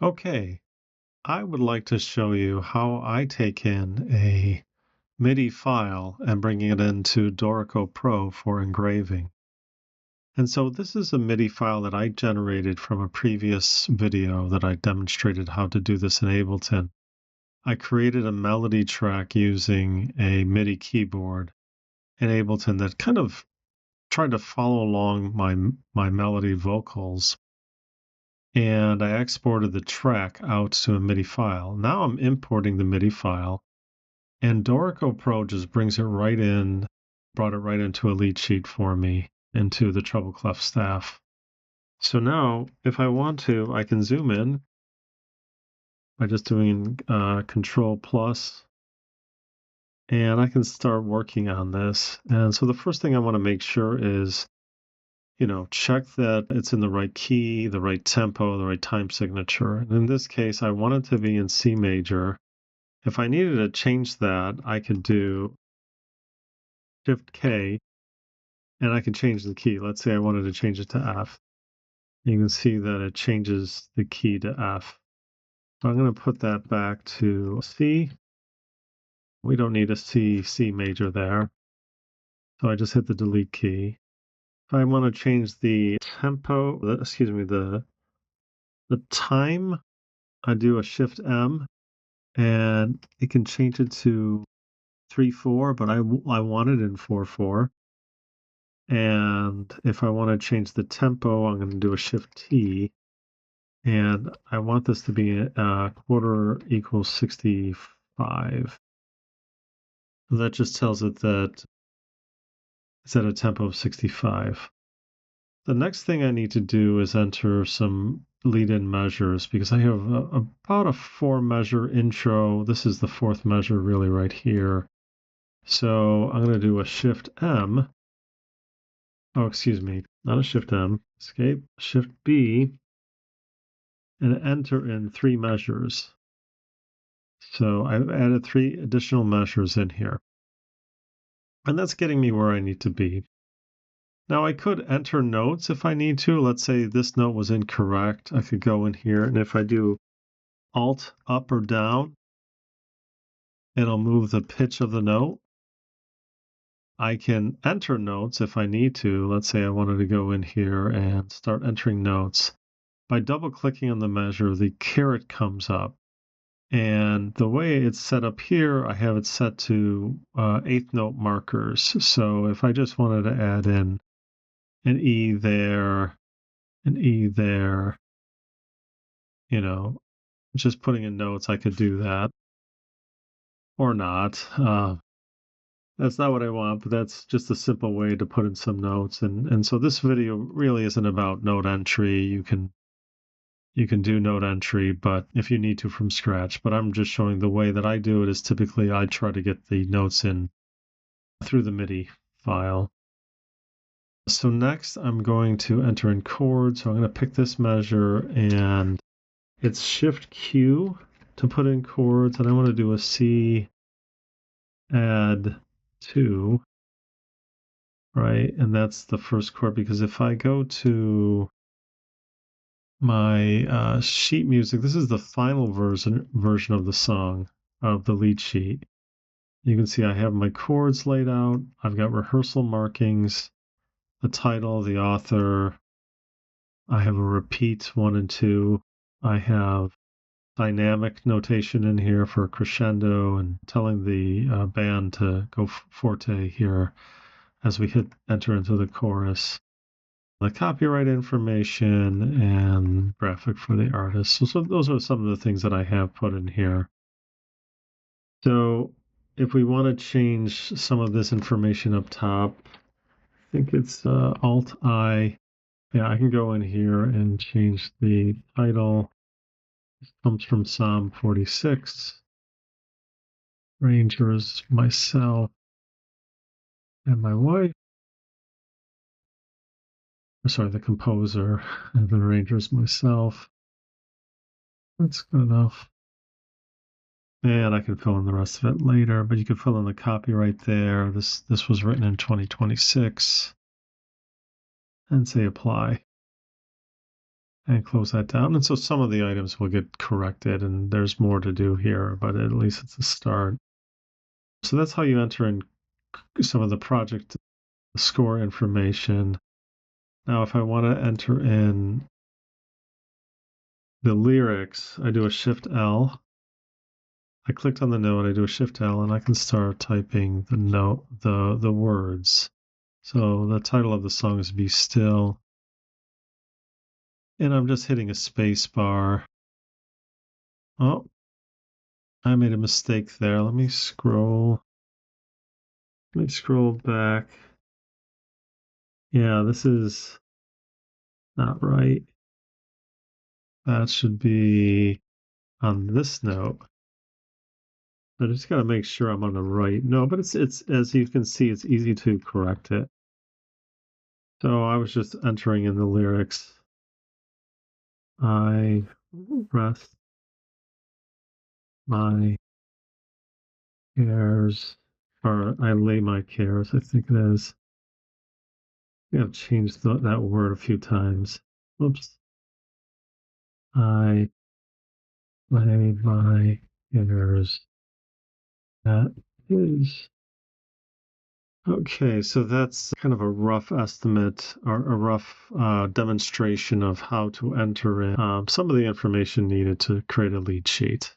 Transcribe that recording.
Okay, I would like to show you how I take in a MIDI file and bring it into Dorico Pro for engraving. And so this is a MIDI file that I generated from a previous video that I demonstrated how to do this in Ableton. I created a melody track using a MIDI keyboard in Ableton that kind of tried to follow along my melody vocals. And I exported the track out to a MIDI file. Now I'm importing the MIDI file, and Dorico Pro just brings it right in, brought it right into a lead sheet for me, into the treble clef staff. So now, if I want to, I can zoom in by just doing Control Plus, and I can start working on this. And so the first thing I want to make sure is check that it's in the right key, the right tempo, the right time signature. And in this case, I want it to be in C major. If I needed to change that, I could do Shift K and I can change the key. Let's say I wanted to change it to F. You can see that it changes the key to F. So I'm going to put that back to C. We don't need a C major there. So I just hit the delete key. If I want to change the tempo, the time, I do a Shift M, and it can change it to 3/4, but I want it in 4/4. And if I want to change the tempo, I'm going to do a Shift T, and I want this to be quarter equals 65. So that just tells it that it's at a tempo of 65. The next thing I need to do is enter some lead-in measures because I have about a 4-measure intro. This is the 4th measure really right here. So I'm going to do a Shift M. Oh, excuse me, not a Shift M. Escape, Shift B, and enter in 3 measures. So I've added 3 additional measures in here. And that's getting me where I need to be. Now I could enter notes if I need to. Let's say this note was incorrect. I could go in here, and if I do Alt up or down, it'll move the pitch of the note. I can enter notes if I need to. Let's say I wanted to go in here and start entering notes. By double clicking on the measure, the caret comes up. And the way it's set up here, I have it set to 8th note markers. So if I just wanted to add in an E there, an E there, just putting in notes, I could do that. Or not. That's not what I want, but that's just a simple way to put in some notes. And so this video really isn't about note entry. You can do note entry, but if you need to from scratch. But I'm just showing the way that I do it is typically I try to get the notes in through the MIDI file. So next I'm going to enter in chords. So I'm going to pick this measure, and it's Shift Q to put in chords, and I want to do a C add 2, right? And that's the first chord, because if I go to my sheet music, this is the final version of the song, of the lead sheet. You can see I have my chords laid out. I've got rehearsal markings, the title, the author. I have a repeat 1 and 2. I have dynamic notation in here for crescendo and telling the band to go forte here as we hit enter into the chorus. The copyright information and graphic for the artist. So those are some of the things that I have put in here. So if we want to change some of this information up top, I think it's Alt-I. Yeah, I can go in here and change the title. This comes from Psalm 46. Arrangers, myself, and my wife. Sorry, the composer, and the arrangers, myself. That's good enough. And I can fill in the rest of it later, but you can fill in the copyright there. This was written in 2026. And say apply. and close that down. And so some of the items will get corrected, and there's more to do here, but at least it's a start. So that's how you enter in some of the project score information. Now, if I want to enter in the lyrics, I do a Shift L. I clicked on the note, I do a Shift L, and I can start typing the note, the words. So the title of the song is Be Still. And I'm just hitting a space bar. Oh, I made a mistake there. Let me scroll back. Yeah, this is not right. That should be on this note. I just got to make sure I'm on the right note, but it's as you can see, it's easy to correct it. So I was just entering in the lyrics. I rest my cares, or I lay my cares, I think it is. I've changed that word a few times. Oops. I lay my cares. That is. Okay, so that's kind of a rough estimate or a rough demonstration of how to enter in some of the information needed to create a lead sheet.